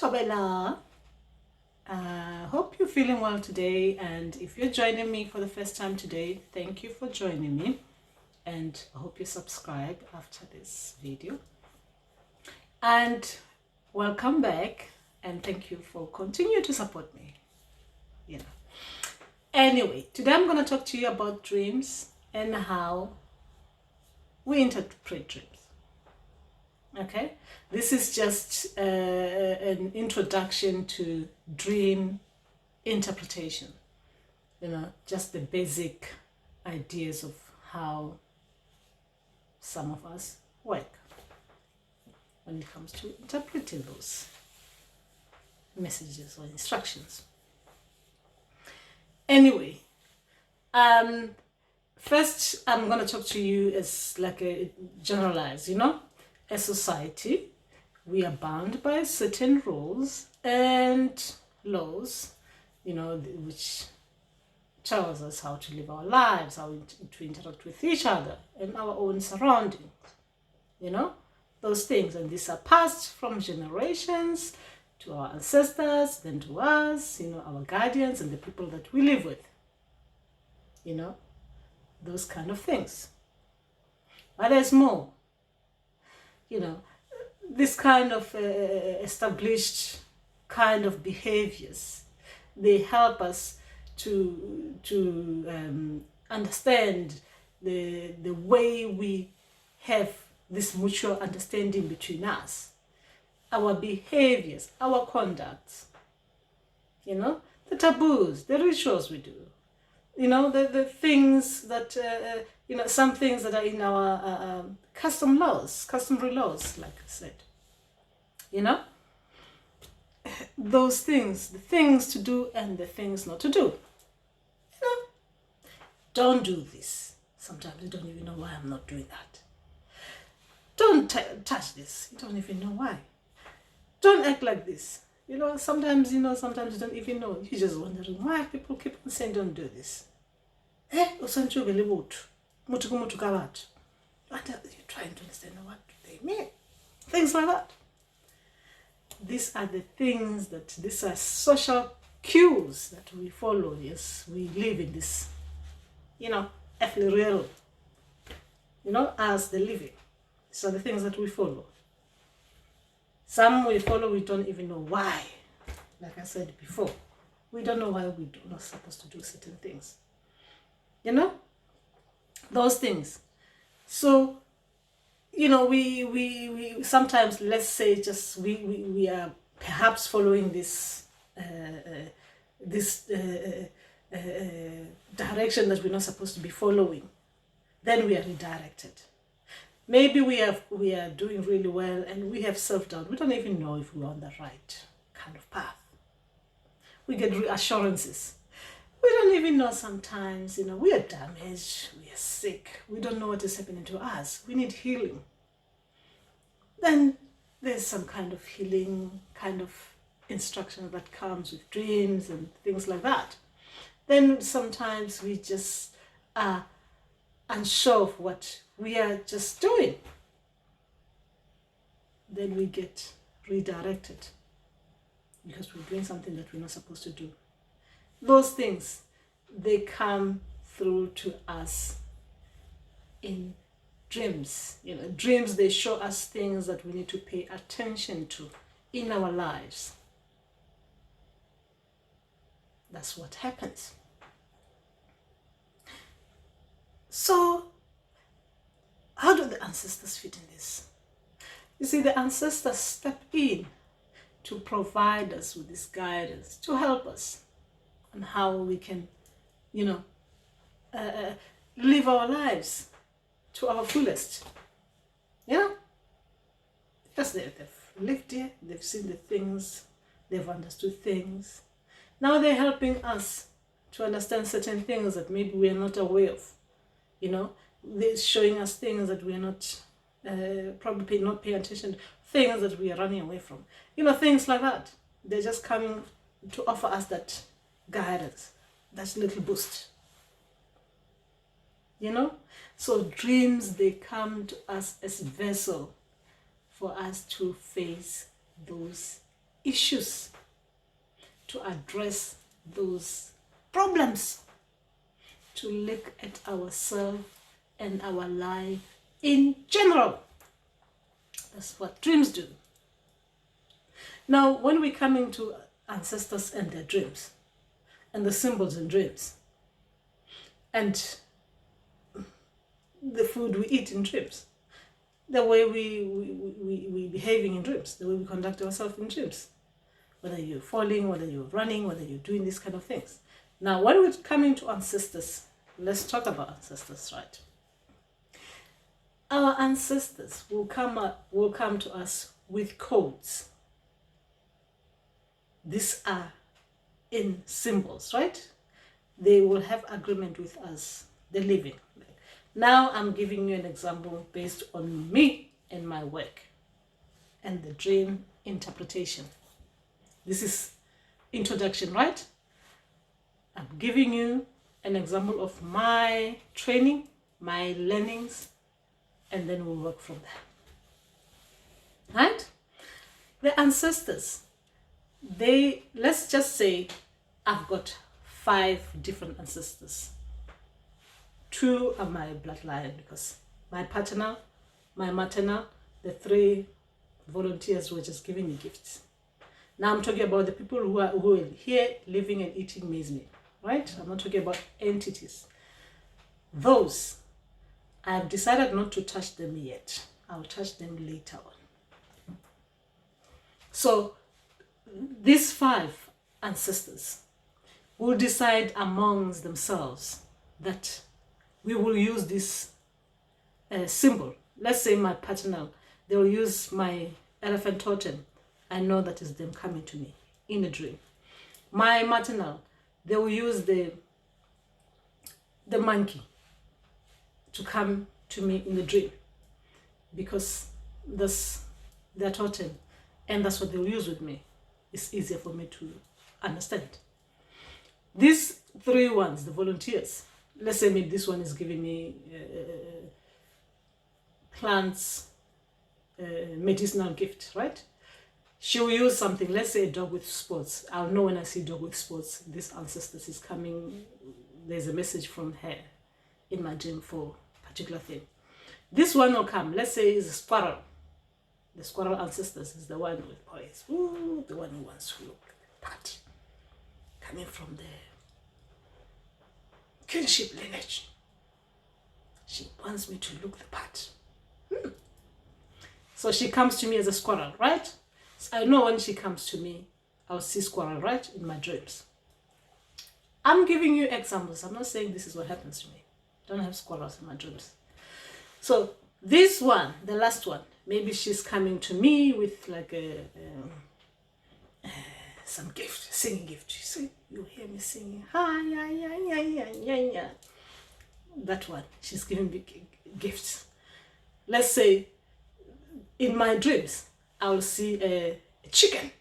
Tobela. Hope you're feeling well today, and if you're joining me for the first time today, thank you for joining me, and I hope you subscribe after this video. And welcome back, and thank you for continuing to support me. Anyway, today I'm going to talk to you about dreams and how we interpret dreams. Okay, this is just an introduction to dream interpretation, just the basic ideas of how some of us work when it comes to interpreting those messages or instructions. Anyway, first I'm going to talk to you as like a generalized, a society, we are bound by certain rules and laws, which tells us how to live our lives, how to interact with each other and our own surroundings, those things. And these are passed from generations to our ancestors, then to us, our guardians and the people that we live with, those kind of things. But there's more. This kind of established kind of behaviors, they help us to understand the way we have this mutual understanding between us, our behaviors, our conduct, the taboos, the rituals we do, the things that, some things that are in our customary laws, like I said, those things, the things to do and the things not to do. Don't do this. Sometimes you don't even know why I'm not doing that. Don't touch this. You don't even know why. Don't act like this. Sometimes you don't even know. You're just wondering why people keep on saying don't do this. And you're trying to understand what they mean. Things like that. These are the things these are social cues that we follow. Yes, we live in this, earthly realm, as the living. These are the things that we follow. Some we follow, we don't even know why. Like I said before, we don't know why we're not supposed to do certain things. Those things. So, we sometimes, let's say, just we are perhaps following this direction that we're not supposed to be following. Then we are redirected. Maybe we are doing really well and we have self-doubt. We don't even know if we're on the right kind of path. We get reassurances. We don't even know sometimes, we are damaged, we are sick. We don't know what is happening to us. We need healing. Then there's some kind of healing, kind of instruction that comes with dreams and things like that. Then sometimes we just are unsure of what we are just doing. Then we get redirected because we're doing something that we're not supposed to do. Those things, they come through to us in dreams. Dreams, they show us things that we need to pay attention to in our lives. That's what happens. So, how do the ancestors fit in this? You see, the ancestors step in to provide us with this guidance, to help us on how we can, live our lives to our fullest. Because they've lived here, they've seen the things, they've understood things. Now they're helping us to understand certain things that maybe we are not aware of. They're showing us things that we are not, probably not paying attention to, things that we are running away from. Things like that. They're just coming to offer us that guidance, that little boost. So dreams, they come to us as a vessel for us to face those issues, to address those problems, to look at ourselves and our life in general. That's what dreams do. Now, when we come into ancestors and their dreams, and the symbols in dreams, and the food we eat in dreams, the way we behaving in dreams, the way we conduct ourselves in dreams, whether you're falling, whether you're running, whether you're doing these kind of things. Now, when we come into ancestors, let's talk about ancestors, right? Our ancestors will come to us with codes. These are in symbols, right? They will have agreement with us, the living. Now I'm giving you an example based on me and my work and the dream interpretation. This is introduction, right? I'm giving you an example of my training, my learnings, and then we'll work from there. Right? The ancestors, let's just say I've got 5 different ancestors. 2 are my bloodline, because my paternal, my maternal, the 3 volunteers were just giving me gifts. Now I'm talking about the people who are here living and eating maize meal, right? I'm not talking about entities. Those, I have decided not to touch them yet. I'll touch them later on. So these 5 ancestors will decide amongst themselves that we will use this symbol. Let's say my paternal, they will use my elephant totem. I know that is them coming to me in a dream. My maternal, they will use the monkey to come to me in the dream, because that's their totem and that's what they'll use with me. It's easier for me to understand. These 3 ones, the volunteers, let's say maybe this one is giving me plants, medicinal gift, right? She will use something, let's say a dog with spots. I'll know when I see dog with spots, this ancestors is coming, there's a message from her in my dream for a particular thing. This one will come, let's say is a squirrel. The squirrel ancestors is the one with poise. Ooh, the one who wants to look party, coming from the kinship lineage. She wants me to look the part. So she comes to me as a squirrel, right? So I know when she comes to me, I'll see squirrel, right, in my dreams. I'm giving you examples. I'm not saying this is what happens to me. I don't have squirrels in my dreams. So this one, the last one, maybe she's coming to me with like some gift, singing gift. You see, you hear me singing, hi, yeah, yeah, yeah, yeah, yeah, yeah. That one, she's giving me gifts. Let's say in my dreams, I'll see a chicken.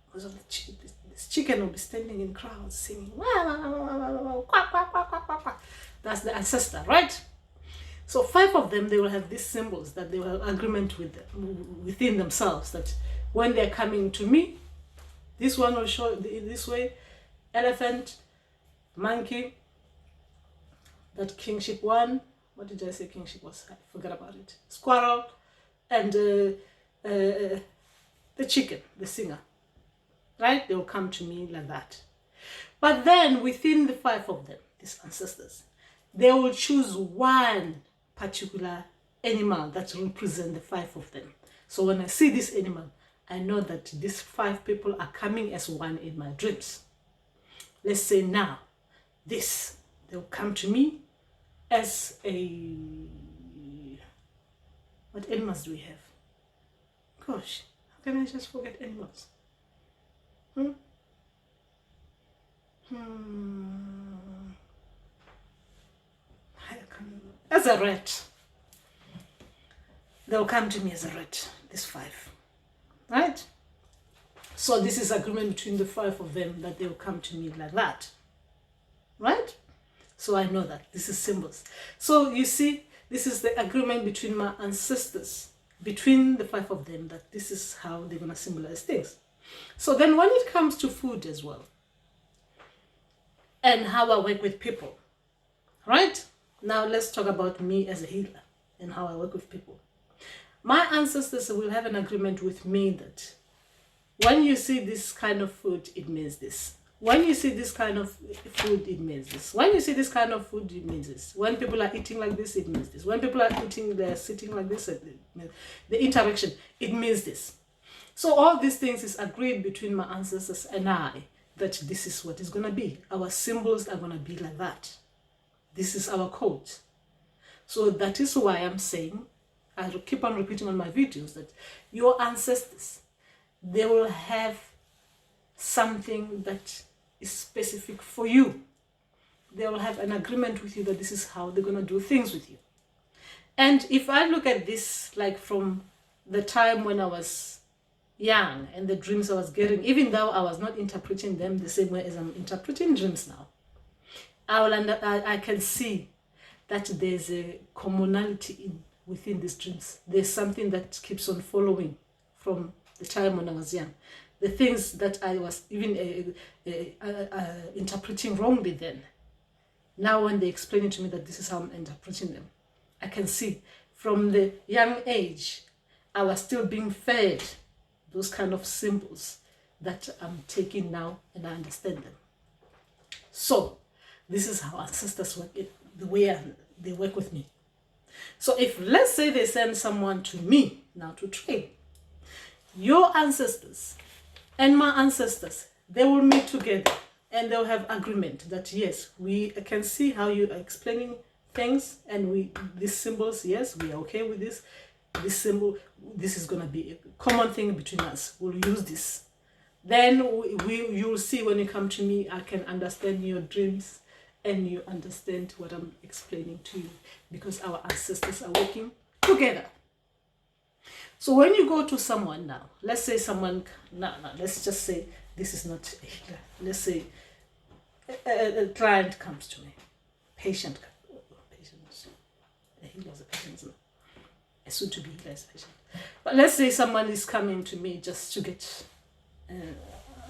Because of this chicken will be standing in crowds singing, wah, wah, wah, wah, wah, quack, quack, quack, quack, quack, quack. That's the ancestor, right? So 5 of them, they will have these symbols that they will have agreement with within themselves, that when they're coming to me, this one will show this way, elephant, monkey, that kingship one, what did I say kingship was? I forgot about it. Squirrel, and the chicken, the singer, right? They will come to me like that. But then within the 5 of them, these ancestors, they will choose one particular animal that represents the 5 of them. So when I see this animal, I know that these 5 people are coming as one in my dreams. Let's say now, they'll come to me as a, what animals do we have? Gosh, how can I just forget animals? As a rat. They'll come to me as a rat, these 5. Right? So this is agreement between the 5 of them that they'll come to me like that. Right? So I know that this is symbols. So you see, this is the agreement between my ancestors between the 5 of them, that this is how they're going to symbolize things. So then when it comes to food as well, and how I work with people, right? Now let's talk about me as a healer and how I work with people. My ancestors will have an agreement with me that when you see this kind of food, it means this. When you see this kind of food, it means this. When you see this kind of food, it means this. When people are eating like this, it means this. When people are eating, they're sitting like this, the interaction, it means this. So all these things is agreed between my ancestors and I, that this is what is going to be. Our symbols are going to be like that. This is our code. So that is why I'm saying, I keep on repeating on my videos, that your ancestors, they will have something that is specific for you. They will have an agreement with you that this is how they're going to do things with you. And if I look at this like from the time when I was young and the dreams I was getting, even though I was not interpreting them the same way as I'm interpreting dreams now, I can see that there's a commonality within these dreams. There's something that keeps on following from the time when I was young. The things that I was even interpreting wrongly then, now when they explain it to me that this is how I'm interpreting them, I can see from the young age, I was still being fed those kind of symbols that I'm taking now, and I understand them. So this is how ancestors work, the way they work with me. So if, let's say, they send someone to me now to train, your ancestors and my ancestors, they will meet together and they'll have agreement that yes, we can see how you are explaining things, and these symbols, yes, we are okay with this. This symbol, this is going to be a common thing between us. We'll use this. Then you'll see when you come to me, I can understand your dreams and you understand what I'm explaining to you, because our ancestors are working together. So when you go to someone now, let's say someone, let's just say this is not a healer. Let's say a client comes to me, a healer is a patient, a soon-to-be healer is a patient. But let's say someone is coming to me just to get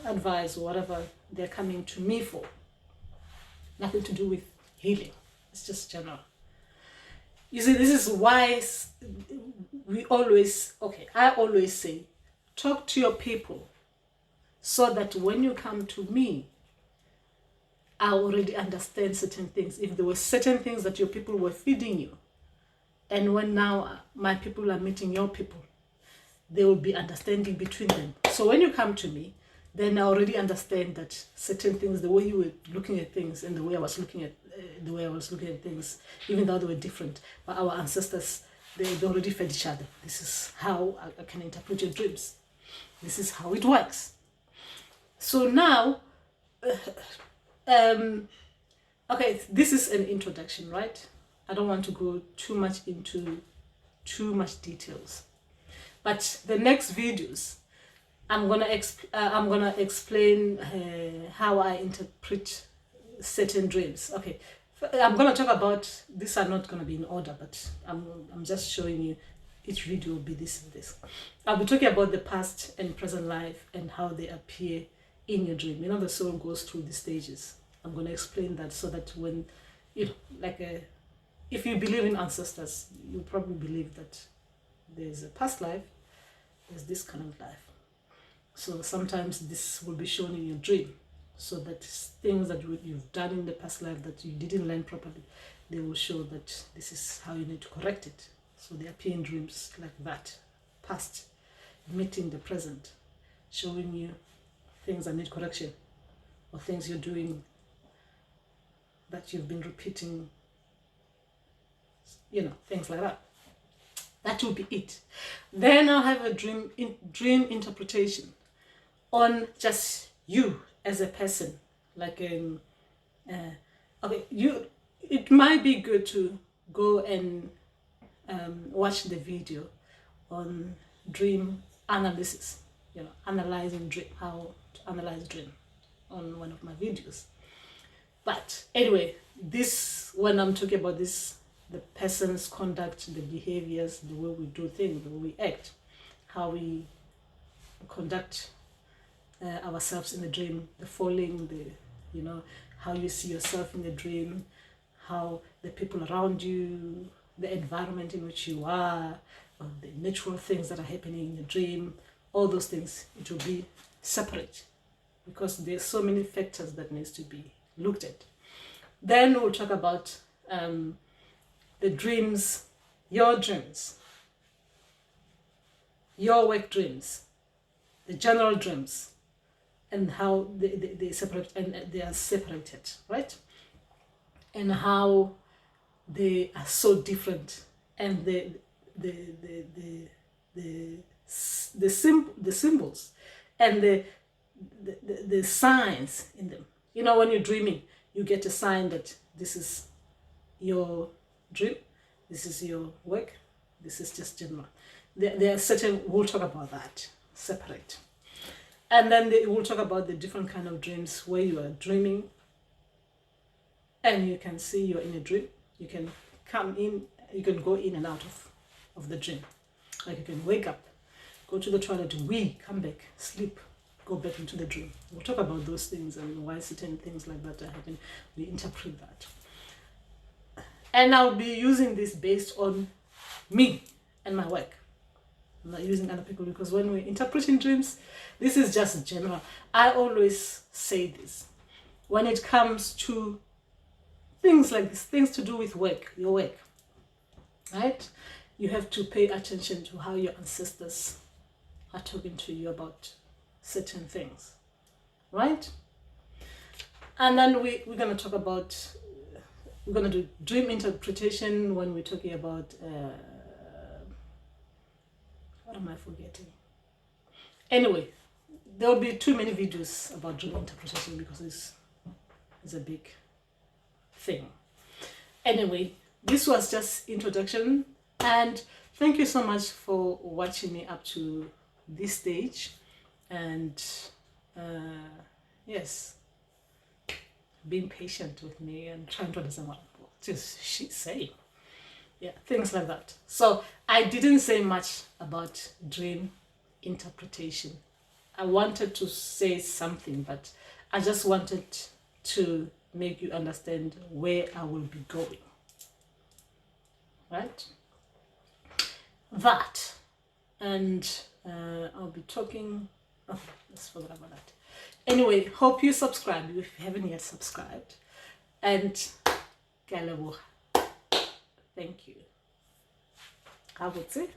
advice or whatever they're coming to me for. Nothing to do with healing. It's just general. You see, this is why I always say, talk to your people so that when you come to me, I already understand certain things. If there were certain things that your people were feeding you, and when now my people are meeting your people, there will be understanding between them. So when you come to me, then I already understand that certain things, the way you were looking at things and the way I was looking at things, even though they were different, but our ancestors, they already fed each other. This is how I can interpret your dreams. This is how it works. So now, okay, this is an introduction, right? I don't want to go too much into too much details, but the next videos, I'm gonna explain how I interpret certain dreams. Okay, I'm gonna talk about, these are not gonna be in order, but I'm just showing you, each video will be this and this. I'll be talking about the past and present life and how they appear in your dream. You know, the soul goes through the stages. I'm gonna explain that so that when, if you believe in ancestors, you probably believe that there's a past life, there's this kind of life. So sometimes this will be shown in your dream, so that things that you've done in the past life that you didn't learn properly, they will show that this is how you need to correct it. So they appear in dreams like that, past meeting the present, showing you things that need correction, or things you're doing that you've been repeating, things like that. That will be it. Then I'll have a dream interpretation on just you as a person. It might be good to go and watch the video on dream analysis, analyzing dream, how to analyze dream, on one of my videos. But anyway, when I'm talking about this the person's conduct, the behaviors, the way we do things, the way we act, how we conduct ourselves in the dream, the falling, how you see yourself in the dream, how the people around you, the environment in which you are, or the natural things that are happening in the dream, all those things, it will be separate because there's so many factors that needs to be looked at. Then we'll talk about the dreams, your work dreams, the general dreams, and how they separate, and they are separated, right? And how they are so different, and the symbols and the signs in them. You know, when you're dreaming, you get a sign that this is your dream, this is your work, this is just general. There are certain, we'll talk about that separate. And then we'll talk about the different kind of dreams where you are dreaming and you can see you're in a dream. You can come in, you can go in and out of the dream. Like you can wake up, go to the toilet, come back, sleep, go back into the dream. We'll talk about those things and why certain things like that are happening. We interpret that. And I'll be using this based on me and my work. I'm not using other people, because when we're interpreting dreams, this is just general. I always say this. When it comes to things like this, things to do with work, your work, right? You have to pay attention to how your ancestors are talking to you about certain things, right? And then we're going to talk about, we're going to do dream interpretation when we're talking about, what am I forgetting? Anyway, there will be too many videos about dream interpretation because it's a big thing. Anyway, this was just introduction, and thank you so much for watching me up to this stage. And yes, being patient with me and trying to understand what she's saying. Yeah, things like that. So I didn't say much about dream interpretation. I wanted to say something, but I just wanted to make you understand where I will be going, right? That, and I'll be talking, oh, let's forget about that. Anyway, hope you subscribe if you haven't yet subscribed, and thank you. I would say